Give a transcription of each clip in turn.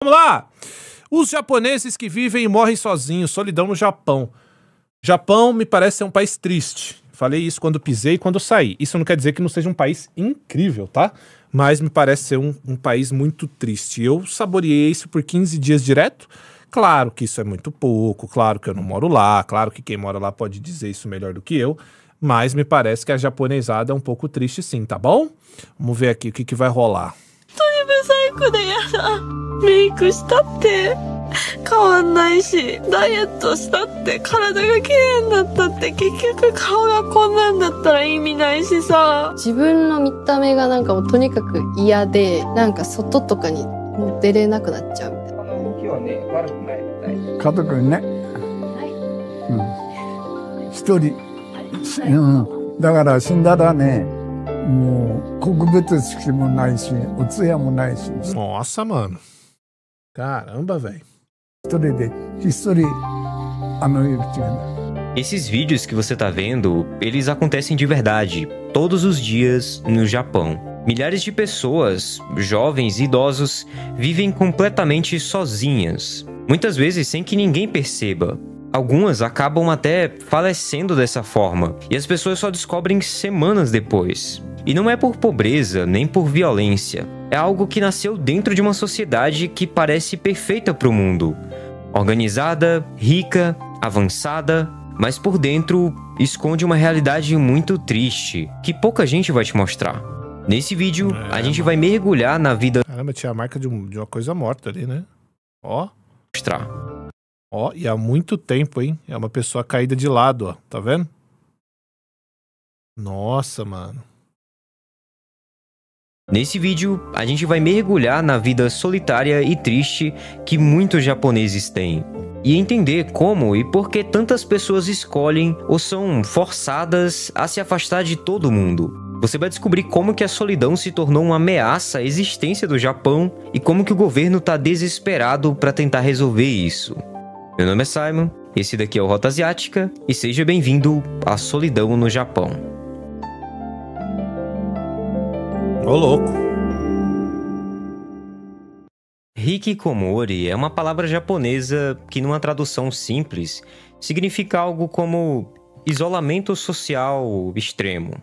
Vamos lá! Os japoneses que vivem e morrem sozinhos, solidão no Japão. Japão me parece ser um país triste. Falei isso quando pisei e quando saí. Isso não quer dizer que não seja um país incrível, tá? Mas me parece ser um país muito triste. Eu saboreei isso por 15 dias direto. Claro que isso é muito pouco, claro que eu não moro lá, claro que quem mora lá pode dizer isso melhor do que eu, mas me parece que a japonesada é um pouco triste sim, tá bom? Vamos ver aqui o que vai rolar. メイクしたって変わんないし、ダイエットしたって体が綺麗になったって結局顔がこんなんだったら意味ないしさ。自分の見た目がなんかもうとにかく嫌で、なんか外とかにもう出れなくなっちゃうみたいな。この動きはね、悪くないみたい。家族ね。はい。一人。だから死んだらね。Nossa, mano. Caramba, velho. Esses vídeos que você tá vendo, eles acontecem de verdade, todos os dias no Japão. Milhares de pessoas, jovens e idosos, vivem completamente sozinhas, muitas vezes sem que ninguém perceba. Algumas acabam até falecendo dessa forma, e as pessoas só descobrem semanas depois. E não é por pobreza, nem por violência. É algo que nasceu dentro de uma sociedade que parece perfeita para o mundo. Organizada, rica, avançada, mas por dentro esconde uma realidade muito triste, que pouca gente vai te mostrar. Nesse vídeo, a gente vai mergulhar na vida... Caramba, tinha a marca de uma coisa morta ali, né? Ó. Mostrar. Ó, e há muito tempo, hein? É uma pessoa caída de lado, ó. Tá vendo? Nossa, mano. Nesse vídeo, a gente vai mergulhar na vida solitária e triste que muitos japoneses têm. E entender como e por que tantas pessoas escolhem ou são forçadas a se afastar de todo mundo. Você vai descobrir como que a solidão se tornou uma ameaça à existência do Japão e como que o governo está desesperado para tentar resolver isso. Meu nome é Simon, esse daqui é o Rota Asiática e seja bem-vindo à solidão no Japão. Ô, louco. Hikikomori é uma palavra japonesa que, numa tradução simples, significa algo como isolamento social extremo.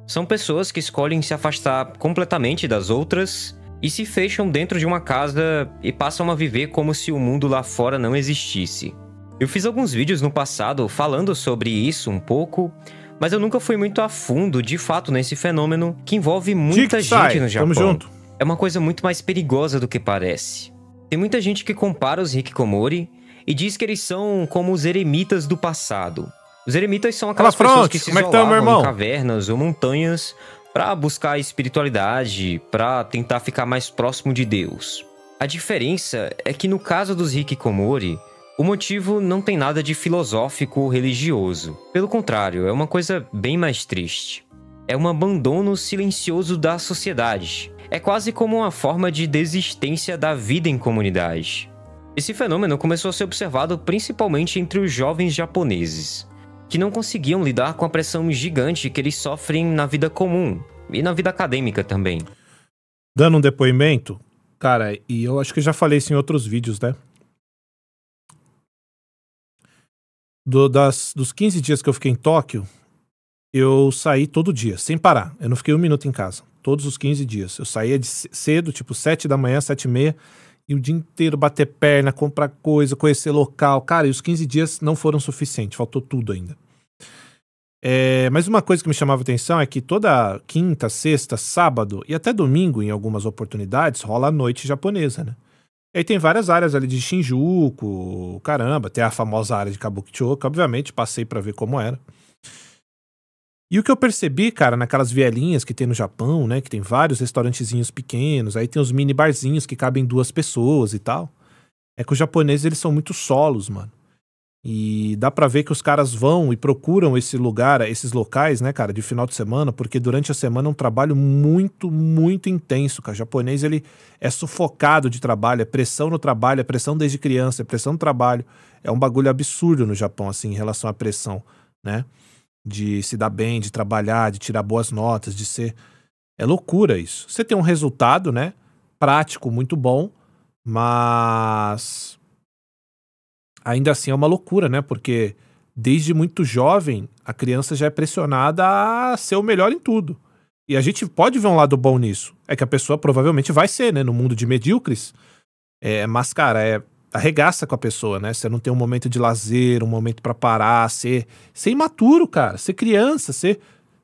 São pessoas que escolhem se afastar completamente das outras e se fecham dentro de uma casa e passam a viver como se o mundo lá fora não existisse. Eu fiz alguns vídeos no passado falando sobre isso um pouco, mas eu nunca fui muito a fundo, de fato, nesse fenômeno que envolve muita gente no Japão. Tamo junto. É uma coisa muito mais perigosa do que parece. Tem muita gente que compara os Hikikomori e diz que eles são como os eremitas do passado. Os eremitas são aquelas pessoas que se isolavam em cavernas ou montanhas para buscar espiritualidade, para tentar ficar mais próximo de Deus. A diferença é que no caso dos Hikikomori, o motivo não tem nada de filosófico ou religioso. Pelo contrário, é uma coisa bem mais triste. É um abandono silencioso da sociedade. É quase como uma forma de desistência da vida em comunidade. Esse fenômeno começou a ser observado principalmente entre os jovens japoneses, que não conseguiam lidar com a pressão gigante que eles sofrem na vida comum e na vida acadêmica também. Dando um depoimento, cara, e eu acho que já falei isso em outros vídeos, né? Dos 15 dias que eu fiquei em Tóquio, eu saí todo dia, sem parar. Eu não fiquei um minuto em casa. Todos os 15 dias. Eu saía cedo, tipo 7 da manhã, 7h30, e o dia inteiro bater perna, comprar coisa, conhecer local. Cara, e os 15 dias não foram suficientes, faltou tudo ainda. Mas uma coisa que me chamava atenção é que toda quinta, sexta, sábado e até domingo, em algumas oportunidades, rola a noite japonesa, né? E aí tem várias áreas ali de Shinjuku, caramba, tem a famosa área de Kabukicho, que obviamente passei pra ver como era. E o que eu percebi, cara, naquelas vielinhas que tem no Japão, né, que tem vários restaurantezinhos pequenos, aí tem os mini barzinhos que cabem 2 pessoas e tal, é que os japoneses, eles são muito solos, mano. E dá pra ver que os caras vão e procuram esses locais, né, cara, de final de semana, porque durante a semana é um trabalho muito, muito intenso, cara. O japonês, ele é sufocado de trabalho, é pressão no trabalho, é pressão desde criança, é pressão no trabalho. É um bagulho absurdo no Japão, assim, em relação à pressão, né? De se dar bem, de trabalhar, de tirar boas notas, de ser... É loucura isso. Você tem um resultado, né, prático muito bom, Mas ainda assim é uma loucura, né? Porque desde muito jovem, a criança já é pressionada a ser o melhor em tudo. E a gente pode ver um lado bom nisso. É que a pessoa provavelmente vai ser, né? No mundo de medíocres. Mas, cara, arregaça com a pessoa, né? Você não tem um momento de lazer, um momento pra parar, ser imaturo, cara. Ser criança,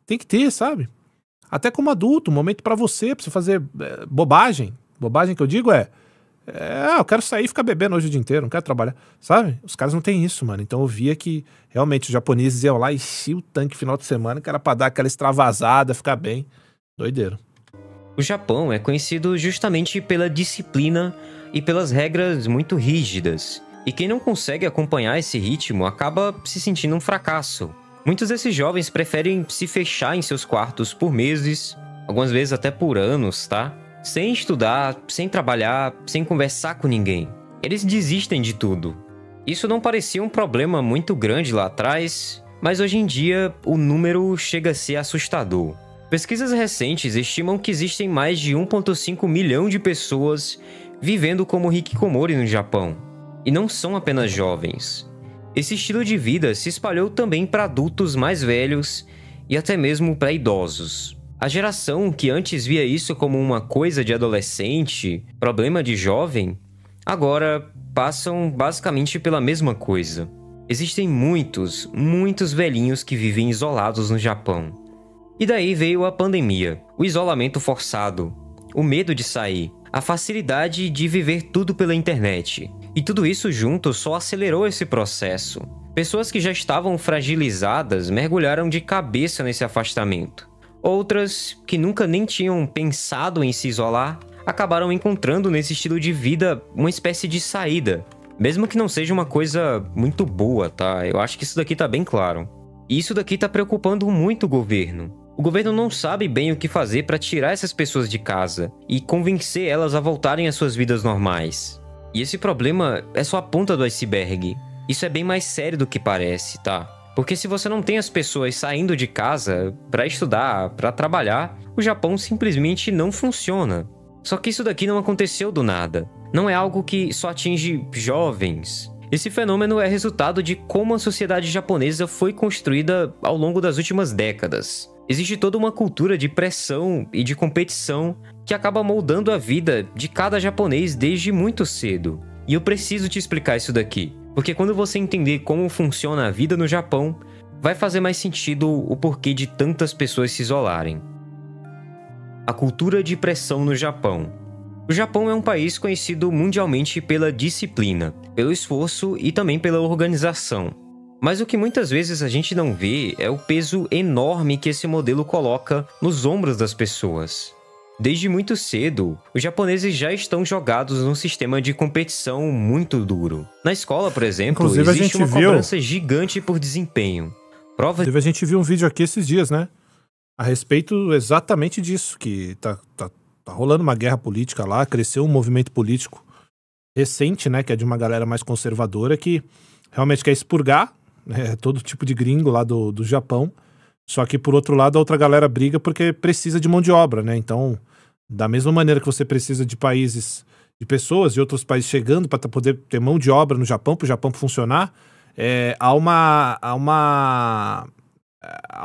tem que ter, sabe? Até como adulto, um momento pra você fazer bobagem. Bobagem que eu digo eu quero sair e ficar bebendo hoje o dia inteiro, não quero trabalhar, sabe? Os caras não têm isso, mano. Então eu via que realmente os japoneses iam lá e enchiam o tanque final de semana, que era pra dar aquela extravasada, ficar bem. Doideiro. O Japão é conhecido justamente pela disciplina e pelas regras muito rígidas. E quem não consegue acompanhar esse ritmo acaba se sentindo um fracasso. Muitos desses jovens preferem se fechar em seus quartos por meses, algumas vezes até por anos, tá? Sem estudar, sem trabalhar, sem conversar com ninguém. Eles desistem de tudo. Isso não parecia um problema muito grande lá atrás, mas hoje em dia o número chega a ser assustador. Pesquisas recentes estimam que existem mais de 1,5 milhão de pessoas vivendo como hikikomori no Japão. E não são apenas jovens. Esse estilo de vida se espalhou também para adultos mais velhos e até mesmo para idosos. A geração que antes via isso como uma coisa de adolescente, problema de jovem, agora passam basicamente pela mesma coisa. Existem muitos velhinhos que vivem isolados no Japão. E daí veio a pandemia, o isolamento forçado, o medo de sair, a facilidade de viver tudo pela internet. E tudo isso junto só acelerou esse processo. Pessoas que já estavam fragilizadas mergulharam de cabeça nesse afastamento. Outras, que nunca nem tinham pensado em se isolar, acabaram encontrando nesse estilo de vida uma espécie de saída. Mesmo que não seja uma coisa muito boa, tá? Eu acho que isso daqui tá bem claro. E isso daqui tá preocupando muito o governo. O governo não sabe bem o que fazer para tirar essas pessoas de casa e convencer elas a voltarem às suas vidas normais. E esse problema é só a ponta do iceberg. Isso é bem mais sério do que parece, tá? Porque se você não tem as pessoas saindo de casa para estudar, para trabalhar, o Japão simplesmente não funciona. Só que isso daqui não aconteceu do nada. Não é algo que só atinge jovens. Esse fenômeno é resultado de como a sociedade japonesa foi construída ao longo das últimas décadas. Existe toda uma cultura de pressão e de competição que acaba moldando a vida de cada japonês desde muito cedo. E eu preciso te explicar isso daqui. Porque quando você entender como funciona a vida no Japão, vai fazer mais sentido o porquê de tantas pessoas se isolarem. A cultura de pressão no Japão. O Japão é um país conhecido mundialmente pela disciplina, pelo esforço e também pela organização. Mas o que muitas vezes a gente não vê é o peso enorme que esse modelo coloca nos ombros das pessoas. Desde muito cedo, os japoneses já estão jogados num sistema de competição muito duro. Na escola, por exemplo, existe uma cobrança gigante por desempenho. Inclusive, a gente viu um vídeo aqui esses dias, né? A respeito exatamente disso, que tá rolando uma guerra política lá, cresceu um movimento político recente, né? Que é de uma galera mais conservadora que realmente quer expurgar todo tipo de gringo lá do Japão. Só que, por outro lado, a outra galera briga porque precisa de mão de obra, né? Então, da mesma maneira que você precisa de países, de pessoas de outros países chegando para poder ter mão de obra no Japão, para o Japão funcionar, há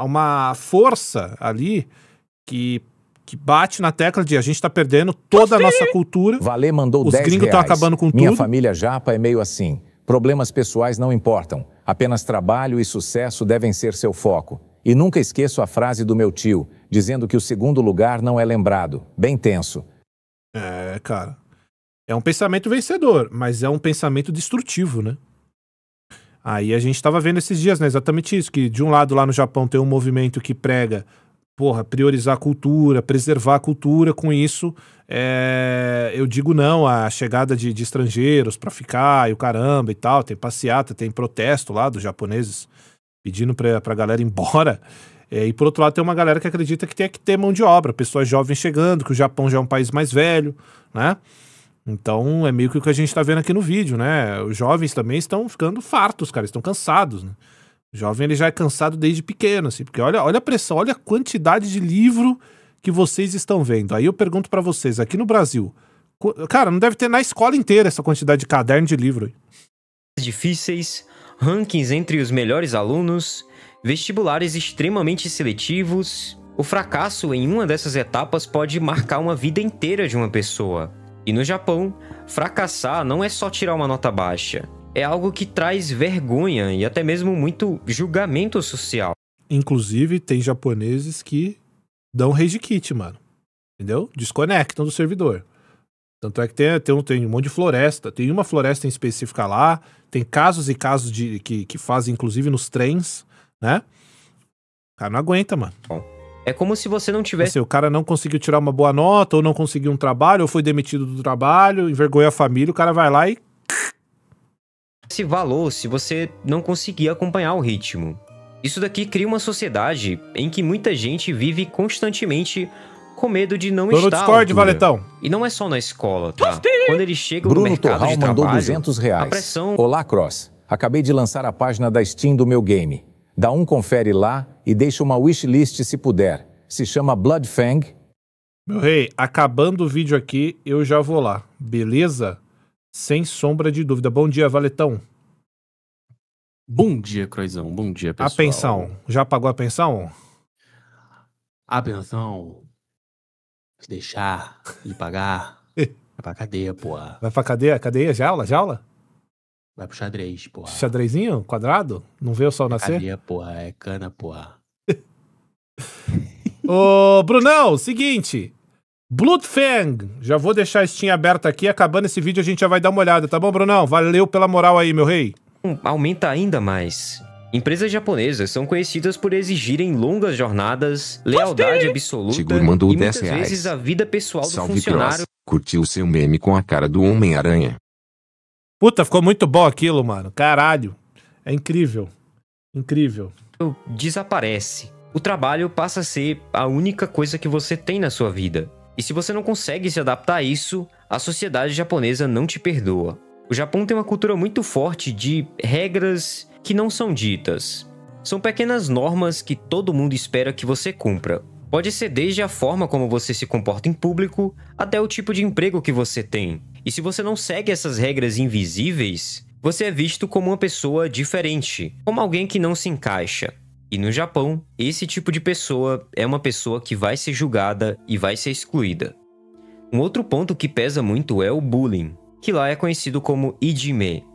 uma força ali que bate na tecla de a gente tá perdendo toda a nossa cultura. Valer mandou os 10 gringos estão acabando com Minha tudo. família japa é meio assim. Problemas pessoais não importam. Apenas trabalho e sucesso devem ser seu foco. E nunca esqueço a frase do meu tio, dizendo que o segundo lugar não é lembrado. Bem tenso. Cara. É um pensamento vencedor, mas é um pensamento destrutivo, né? Aí a gente tava vendo esses dias, né? Exatamente isso. Que de um lado lá no Japão tem um movimento que prega, priorizar a cultura, preservar a cultura. Com isso, eu digo não à chegada de estrangeiros pra ficar e o caramba e tal. Tem passeata, tem protesto lá dos japoneses pedindo pra galera ir embora. E por outro lado tem uma galera que acredita que tem que ter mão de obra, pessoas jovens chegando, que o Japão já é um país mais velho, né? Então é meio que o que a gente tá vendo aqui no vídeo, né? Os jovens também estão ficando fartos, cara, estão cansados, né? O jovem ele já é cansado desde pequeno, assim, porque olha a pressão, olha a quantidade de livro que vocês estão vendo. Aí eu pergunto pra vocês, aqui no Brasil, Cara, não deve ter na escola inteira essa quantidade de caderno de livro. Difíceis, rankings entre os melhores alunos, vestibulares extremamente seletivos. O fracasso em uma dessas etapas pode marcar uma vida inteira de uma pessoa. E no Japão, fracassar não é só tirar uma nota baixa. É algo que traz vergonha e até mesmo muito julgamento social. Inclusive, tem japoneses que dão rage quit, mano. Entendeu? Desconectam do servidor. Tanto é que tem um monte de floresta. Tem uma floresta em específica lá. Tem casos e casos que fazem, inclusive, nos trens, né? O cara não aguenta, mano. É como se você não tivesse... Assim, o cara não conseguiu tirar uma boa nota, ou não conseguiu um trabalho, ou foi demitido do trabalho, envergonha a família, o cara vai lá e... esse valor se você não conseguir acompanhar o ritmo. Isso daqui cria uma sociedade em que muita gente vive constantemente com medo de não estar no Discord, Valetão. E não é só na escola, tá? Quando eles chegam Bruno no mercado Torral de trabalho, mandou R$200. a pressão... Olá, Cross. Acabei de lançar a página da Steam do meu game. Dá um confere lá e deixa uma wishlist se puder. Se chama Bloodfang. Meu rei, acabando o vídeo aqui, eu já vou lá. Beleza? Sem sombra de dúvida. Bom dia, Valetão. Bom dia, Croizão. Bom dia, pessoal. A pensão. Já pagou a pensão? A pensão. Se deixar de pagar, vai pra cadeia, porra. Vai pra cadeia? Cadeia? Jaula? Jaula? Vai pro xadrez, porra. Xadrezinho? Quadrado? Não vê o sol nascer? Cadeia, porra. É cana, porra. Ô, Brunão, seguinte. Bloodfang. Já vou deixar a Steam aberta aqui. Acabando esse vídeo, a gente já vai dar uma olhada, tá bom, Brunão? Valeu pela moral aí, meu rei. Aumenta ainda mais. Empresas japonesas são conhecidas por exigirem longas jornadas, lealdade absoluta Tigur mandou e muitas R$10. vezes a vida pessoal do Salve, funcionário. Cross. Curtiu seu meme com a cara do Homem-Aranha? Puta, ficou muito bom aquilo, mano. Caralho. É incrível. Incrível. Desaparece. O trabalho passa a ser a única coisa que você tem na sua vida. E se você não consegue se adaptar a isso, a sociedade japonesa não te perdoa. O Japão tem uma cultura muito forte de regras que não são ditas. São pequenas normas que todo mundo espera que você cumpra. Pode ser desde a forma como você se comporta em público, até o tipo de emprego que você tem. E se você não segue essas regras invisíveis, você é visto como uma pessoa diferente, como alguém que não se encaixa. E no Japão, esse tipo de pessoa é uma pessoa que vai ser julgada e vai ser excluída. Um outro ponto que pesa muito é o bullying, que lá é conhecido como ijime.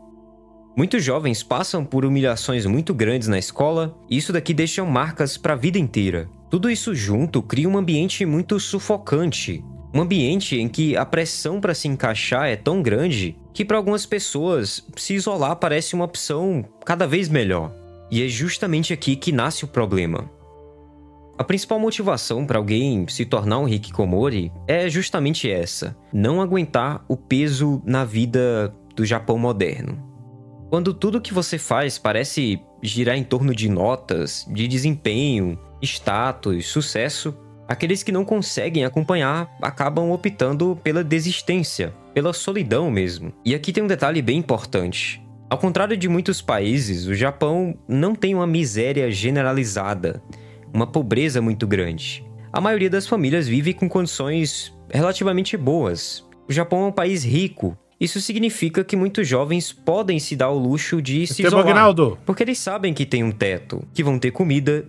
Muitos jovens passam por humilhações muito grandes na escola, e isso daqui deixa marcas para a vida inteira. Tudo isso junto cria um ambiente muito sufocante. Um ambiente em que a pressão para se encaixar é tão grande que para algumas pessoas se isolar parece uma opção cada vez melhor. E é justamente aqui que nasce o problema. A principal motivação para alguém se tornar um hikikomori é justamente essa: não aguentar o peso na vida do Japão moderno. Quando tudo que você faz parece girar em torno de notas, de desempenho, status, sucesso, aqueles que não conseguem acompanhar acabam optando pela desistência, pela solidão mesmo. E aqui tem um detalhe bem importante. Ao contrário de muitos países, o Japão não tem uma miséria generalizada, uma pobreza muito grande. A maioria das famílias vive com condições relativamente boas. O Japão é um país rico. Isso significa que muitos jovens podem se dar o luxo de se isolar, Aguinaldo, porque eles sabem que tem um teto, que vão ter comida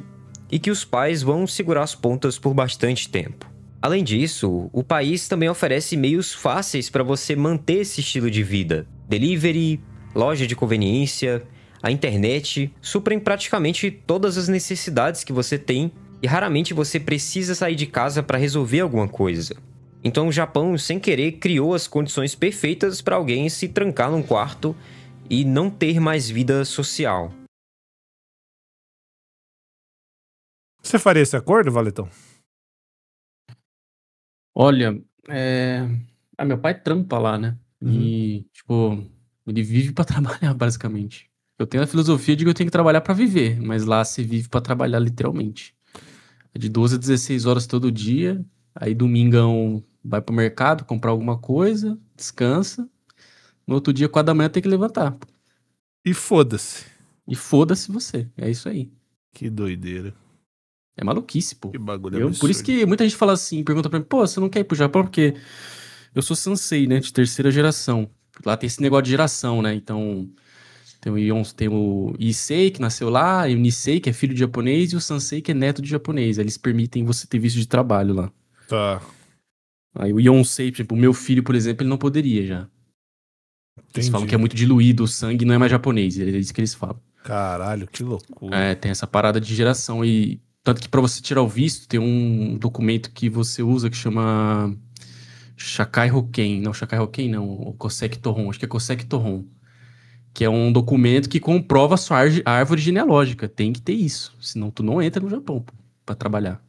e que os pais vão segurar as pontas por bastante tempo. Além disso, o país também oferece meios fáceis para você manter esse estilo de vida. Delivery, loja de conveniência, a internet suprem praticamente todas as necessidades que você tem e raramente você precisa sair de casa para resolver alguma coisa. Então o Japão, sem querer, criou as condições perfeitas para alguém se trancar num quarto e não ter mais vida social. você faria esse acordo, Valetão? Olha, meu pai trampa lá, né? E, tipo, ele vive pra trabalhar, basicamente. Eu tenho a filosofia de que eu tenho que trabalhar pra viver, mas lá se vive pra trabalhar literalmente. É de 12 a 16 horas todo dia, aí domingão vai pro mercado comprar alguma coisa, descansa. No outro dia, 4 da manhã, tem que levantar. E foda-se. E foda-se você, é isso aí. Que doideira. É maluquice, pô. Que bagulho absurdo. Por isso que muita gente fala assim, pergunta pra mim, pô, você não quer ir pro Japão porque Eu sou Sansei, né? De 3ª geração. Lá tem esse negócio de geração, né? Então, tem o Issei, que nasceu lá, e o Nisei, que é filho de japonês, e o Sansei, que é neto de japonês. Eles permitem você ter visto de trabalho lá. Tá. Aí o Yonsei, por exemplo, o meu filho, por exemplo, ele não poderia já. Eles falam que é muito diluído o sangue, não é mais japonês. É isso que eles falam. Caralho, que loucura. É, tem essa parada de geração. E tanto que pra você tirar o visto, tem um documento que você usa que chama Shakai Hoken. Não, Shakai Hoken não. O Koseki Tohon. Acho que é Koseki Tohon. Que é um documento que comprova a sua árvore genealógica. Tem que ter isso. Senão tu não entra no Japão, pô, pra trabalhar.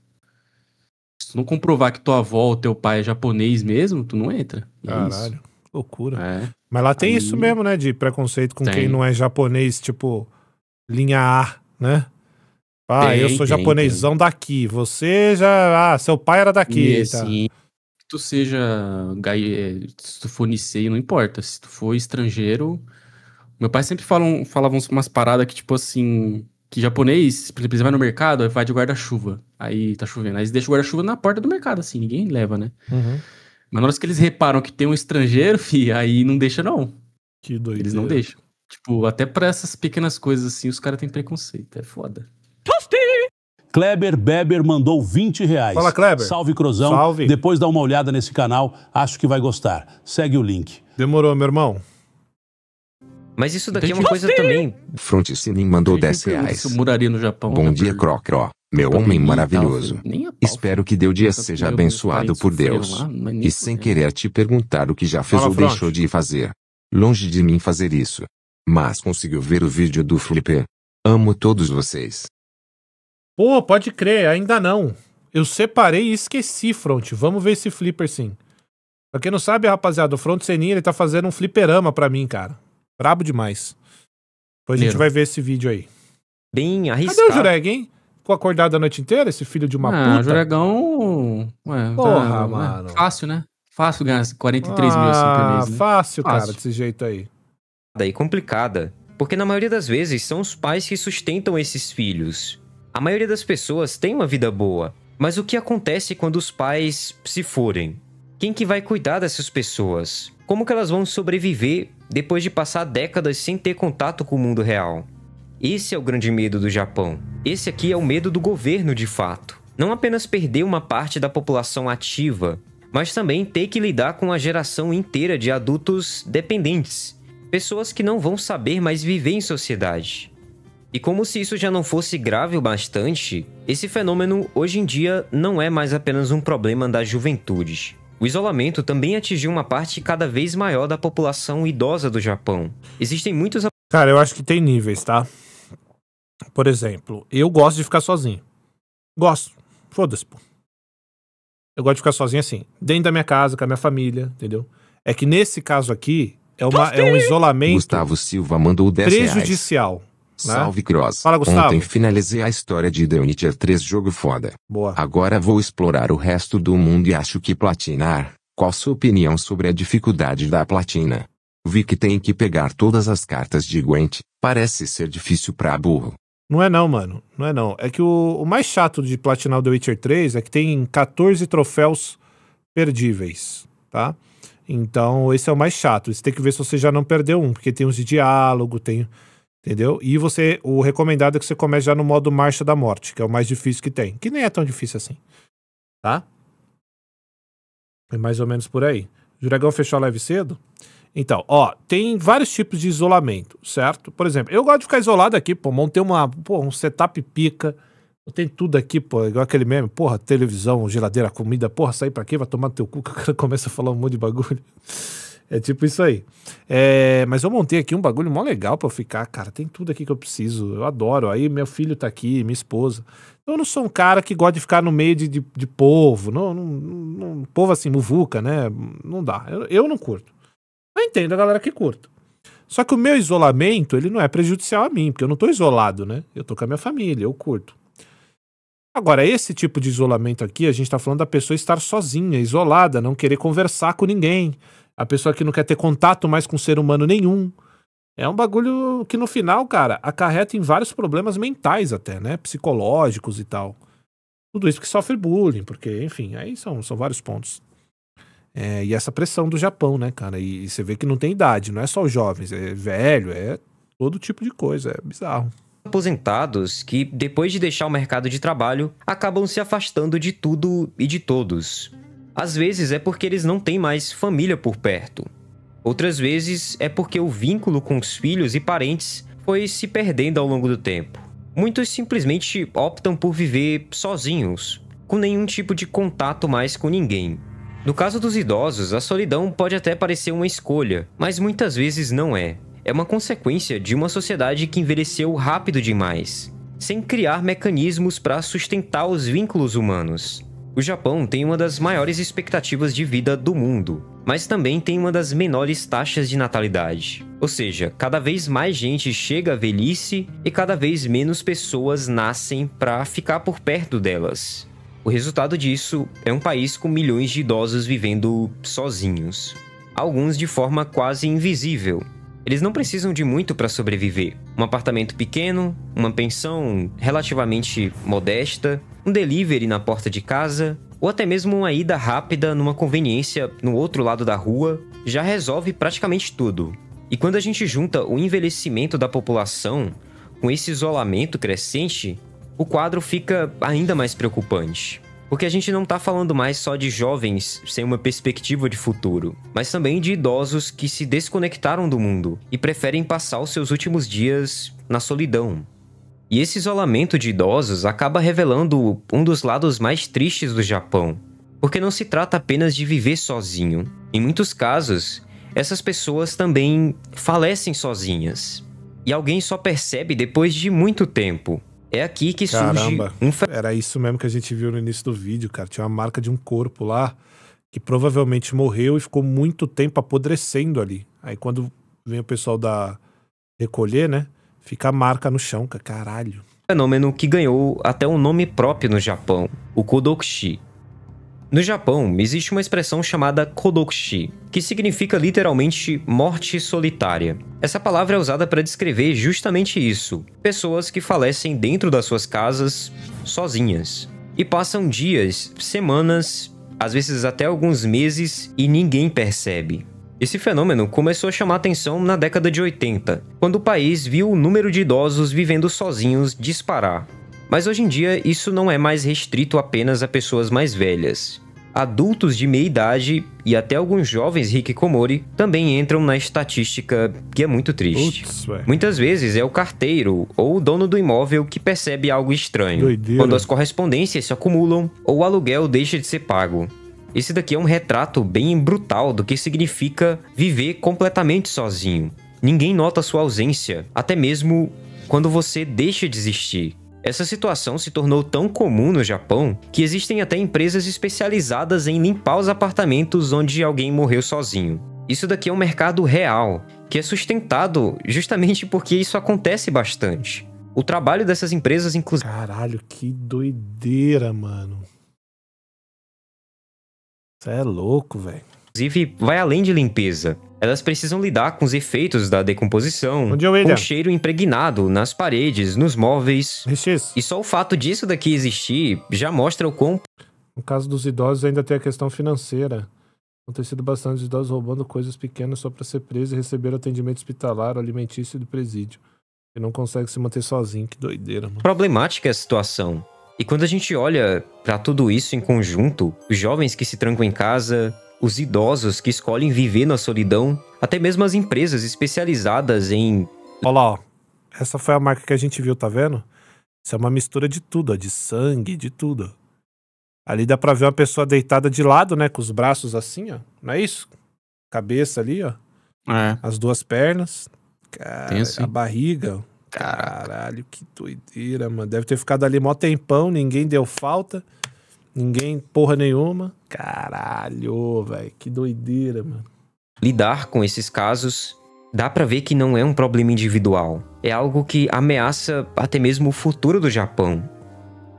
Se tu não comprovar que tua avó ou teu pai é japonês mesmo, tu não entra. Caralho, loucura. É. Mas lá tem isso mesmo, né? De preconceito com quem não é japonês, tipo, linha A, né? Eu sou japonesão daqui. Você já... seu pai era daqui. E, tá. Assim, se tu seja... se tu for Nisei, não importa. Se tu for estrangeiro... Meu pai sempre falava umas paradas que, tipo assim... Que japonês, por exemplo, eles vai no mercado, aí vai de guarda-chuva. Aí tá chovendo. Aí eles deixam o guarda-chuva na porta do mercado, assim. Ninguém leva, né? Uhum. Mas na hora que eles reparam que tem um estrangeiro, aí não deixa, não. Que doideira. Eles não deixam. Tipo, até pra essas pequenas coisas, assim, os caras têm preconceito. É foda. Kleber Beber mandou R$20. Fala, Kleber. Salve, Crozão. Salve. Depois dá uma olhada nesse canal, acho que vai gostar. Segue o link. Demorou, meu irmão. Mas isso daqui é uma coisa também... Fronticining mandou R$10. Se eu moraria no Japão... Bom dia, Crocro. Meu homem maravilhoso. Espero que teu dia seja abençoado por Deus. E sem querer te perguntar o que já fez ou deixou de fazer. Longe de mim fazer isso. Mas conseguiu ver o vídeo do Flipper. Amo todos vocês. Pô, pode crer, ainda não. Eu separei e esqueci, Front. Vamos ver esse Flipper, sim. Pra quem não sabe, rapaziada, o Front Senin, ele tá fazendo um fliperama pra mim, cara. Brabo demais. Depois a gente vai ver esse vídeo aí. Bem arriscado. Cadê o Jureg, hein? Ficou acordado a noite inteira, esse filho de uma puta? Juregão... Porra, mano. Fácil, né? Fácil ganhar 43 mil assim por mês, né? Fácil, cara, desse jeito aí. Daí complicada. Porque na maioria das vezes são os pais que sustentam esses filhos. A maioria das pessoas tem uma vida boa. Mas o que acontece quando os pais se forem? Quem que vai cuidar dessas pessoas? Como que elas vão sobreviver depois de passar décadas sem ter contato com o mundo real? Esse é o grande medo do Japão. Esse aqui é o medo do governo de fato. Não apenas perder uma parte da população ativa, mas também ter que lidar com a geração inteira de adultos dependentes. Pessoas que não vão saber mais viver em sociedade. E como se isso já não fosse grave o bastante, esse fenômeno hoje em dia não é mais apenas um problema da juventude. O isolamento também atingiu uma parte cada vez maior da população idosa do Japão. Existem muitos... Cara, eu acho que tem níveis, tá? Por exemplo, eu gosto de ficar sozinho. Gosto. Foda-se, pô. Eu gosto de ficar sozinho assim, dentro da minha casa, com a minha família, entendeu? É que nesse caso aqui, é um isolamento... Gustavo Silva mandou R$10. Prejudicial. Salve, Cross. Fala, Gustavo. Ontem finalizei a história de The Witcher 3, jogo foda. Boa. Agora vou explorar o resto do mundo e acho que platinar. Qual sua opinião sobre a dificuldade da platina? Vi que tem que pegar todas as cartas de Gwent. Parece ser difícil pra burro. Não é não, mano. Não é não. É que o mais chato de platinar o The Witcher 3 é que tem 14 troféus perdíveis, tá? Então esse é o mais chato. Você tem que ver se você já não perdeu um, porque tem uns de diálogo, tem... Entendeu? E o recomendado é que você comece já no modo Marcha da Morte, que é o mais difícil que tem. Que nem é tão difícil assim. Tá? É mais ou menos por aí. O Juregão fechou a live cedo? Então, ó, tem vários tipos de isolamento, certo? Por exemplo, eu gosto de ficar isolado aqui, pô, montei um setup pica. Eu tenho tudo aqui, pô, igual aquele meme, porra, televisão, geladeira, comida, porra, sair pra quê? Vai tomar no teu cu, que o cara começa a falar um monte de bagulho. É tipo isso aí. Mas eu montei aqui um bagulho mó legal pra eu ficar. Cara, tem tudo aqui que eu preciso. Eu adoro. Aí meu filho tá aqui, minha esposa. Eu não sou um cara que gosta de ficar no meio de povo. Não, povo assim, muvuca, né? Não dá. Eu não curto. Eu entendo a galera que curta. Só que o meu isolamento, ele não é prejudicial a mim, porque eu não tô isolado, né? Eu tô com a minha família, eu curto. Agora, esse tipo de isolamento aqui, a gente tá falando da pessoa estar sozinha, isolada, não querer conversar com ninguém. A pessoa que não quer ter contato mais com ser humano nenhum. É um bagulho que no final, cara, acarreta em vários problemas mentais até, né? Psicológicos e tal. Tudo isso que sofre bullying, porque, enfim, aí são vários pontos. E essa pressão do Japão, né, cara? E você vê que não tem idade, não é só os jovens, é velho, é todo tipo de coisa, é bizarro. Aposentados que, depois de deixar o mercado de trabalho, acabam se afastando de tudo e de todos. Às vezes é porque eles não têm mais família por perto. Outras vezes é porque o vínculo com os filhos e parentes foi se perdendo ao longo do tempo. Muitos simplesmente optam por viver sozinhos, com nenhum tipo de contato mais com ninguém. No caso dos idosos, a solidão pode até parecer uma escolha, mas muitas vezes não é. É uma consequência de uma sociedade que envelheceu rápido demais, sem criar mecanismos para sustentar os vínculos humanos. O Japão tem uma das maiores expectativas de vida do mundo, mas também tem uma das menores taxas de natalidade. Ou seja, cada vez mais gente chega à velhice e cada vez menos pessoas nascem para ficar por perto delas. O resultado disso é um país com milhões de idosos vivendo sozinhos, alguns de forma quase invisível. Eles não precisam de muito para sobreviver. Um apartamento pequeno, uma pensão relativamente modesta, um delivery na porta de casa, ou até mesmo uma ida rápida numa conveniência no outro lado da rua, já resolve praticamente tudo. E quando a gente junta o envelhecimento da população com esse isolamento crescente, o quadro fica ainda mais preocupante. Porque a gente não está falando mais só de jovens sem uma perspectiva de futuro, mas também de idosos que se desconectaram do mundo e preferem passar os seus últimos dias na solidão. E esse isolamento de idosos acaba revelando um dos lados mais tristes do Japão, porque não se trata apenas de viver sozinho. Em muitos casos, essas pessoas também falecem sozinhas. E alguém só percebe depois de muito tempo. É aqui que surge Era isso mesmo que a gente viu no início do vídeo, cara. Tinha uma marca de um corpo lá que provavelmente morreu e ficou muito tempo apodrecendo ali. Aí quando vem o pessoal recolher, né? Fica a marca no chão, caralho. Fenômeno que ganhou até um nome próprio no Japão, o Kodokushi. No Japão, existe uma expressão chamada Kodokushi, que significa literalmente morte solitária. Essa palavra é usada para descrever justamente isso. Pessoas que falecem dentro das suas casas, sozinhas. E passam dias, semanas, às vezes até alguns meses, e ninguém percebe. Esse fenômeno começou a chamar atenção na década de 80, quando o país viu o número de idosos vivendo sozinhos disparar. Mas hoje em dia, isso não é mais restrito apenas a pessoas mais velhas. Adultos de meia idade e até alguns jovens hikikomori também entram na estatística, que é muito triste. Muitas vezes é o carteiro ou o dono do imóvel que percebe algo estranho, doideira, quando as correspondências se acumulam ou o aluguel deixa de ser pago. Esse daqui é um retrato bem brutal do que significa viver completamente sozinho. Ninguém nota sua ausência, até mesmo quando você deixa de existir. Essa situação se tornou tão comum no Japão que existem até empresas especializadas em limpar os apartamentos onde alguém morreu sozinho. Isso daqui é um mercado real, que é sustentado justamente porque isso acontece bastante. O trabalho dessas empresas, inclusive... Caralho, que doideira, mano. Você é louco, velho. Inclusive, vai além de limpeza. Elas precisam lidar com os efeitos da decomposição, com o cheiro impregnado nas paredes, nos móveis. E só o fato disso daqui existir já mostra o quão... No caso dos idosos ainda tem a questão financeira. Acontecido bastante de idosos roubando coisas pequenas só para ser preso e receber atendimento hospitalar, alimentício do presídio. E não consegue se manter sozinho, que doideira, mano. Problemática é a situação. E quando a gente olha para tudo isso em conjunto, os jovens que se trancam em casa... Os idosos que escolhem viver na solidão, até mesmo as empresas especializadas em... Olha lá, ó. Essa foi a marca que a gente viu, tá vendo? Isso é uma mistura de tudo, ó, de sangue, de tudo. Ali dá pra ver uma pessoa deitada de lado, né? Com os braços assim, ó. Não é isso? Cabeça ali, ó. É. As duas pernas. Cara, assim. a barriga. Caralho, que doideira, mano. Deve ter ficado ali mó tempão, ninguém deu falta. Ninguém, porra nenhuma. Caralho, velho. Que doideira, mano. Lidar com esses casos, dá pra ver que não é um problema individual. É algo que ameaça até mesmo o futuro do Japão.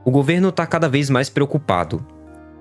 O governo tá cada vez mais preocupado.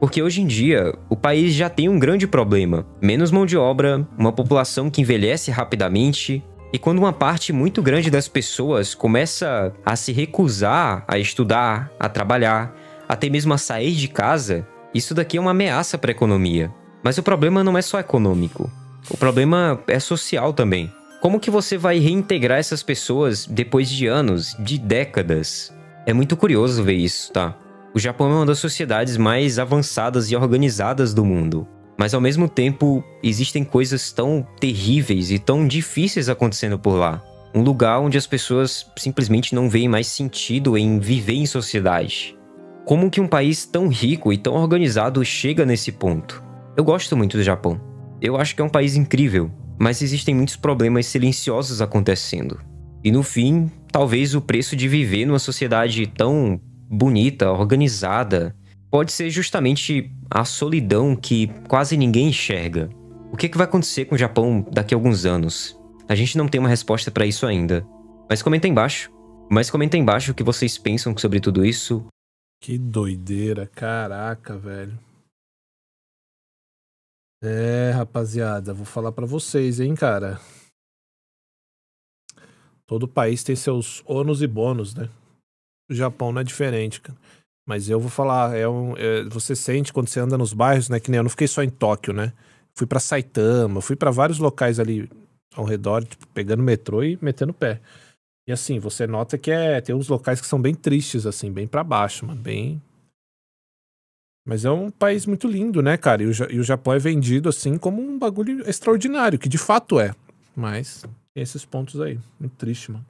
Porque hoje em dia, o país já tem um grande problema. Menos mão de obra, uma população que envelhece rapidamente. E quando uma parte muito grande das pessoas começa a se recusar a estudar, a trabalhar... até mesmo a sair de casa, isso daqui é uma ameaça para a economia. Mas o problema não é só econômico. O problema é social também. Como que você vai reintegrar essas pessoas depois de anos, de décadas? É muito curioso ver isso, tá? O Japão é uma das sociedades mais avançadas e organizadas do mundo. Mas ao mesmo tempo, existem coisas tão terríveis e tão difíceis acontecendo por lá. Um lugar onde as pessoas simplesmente não veem mais sentido em viver em sociedade. Como que um país tão rico e tão organizado chega nesse ponto? Eu gosto muito do Japão. Eu acho que é um país incrível, mas existem muitos problemas silenciosos acontecendo. E no fim, talvez o preço de viver numa sociedade tão bonita, organizada, pode ser justamente a solidão que quase ninguém enxerga. O que vai acontecer com o Japão daqui a alguns anos? A gente não tem uma resposta pra isso ainda. Mas comenta aí embaixo. O que vocês pensam sobre tudo isso. Que doideira, caraca, velho. É, rapaziada, vou falar pra vocês, hein, cara. Todo país tem seus ônus e bônus, né? O Japão não é diferente, cara. Mas eu vou falar, você sente quando você anda nos bairros, né? Que nem eu não fiquei só em Tóquio, né? Fui pra Saitama, fui pra vários locais ali ao redor, tipo, pegando metrô e metendo o pé. E assim, você nota que tem uns locais que são bem tristes, assim, bem pra baixo, mano, bem... Mas é um país muito lindo, né, cara? E o Japão é vendido, assim, como um bagulho extraordinário, que de fato é. Mas tem esses pontos aí, muito triste, mano.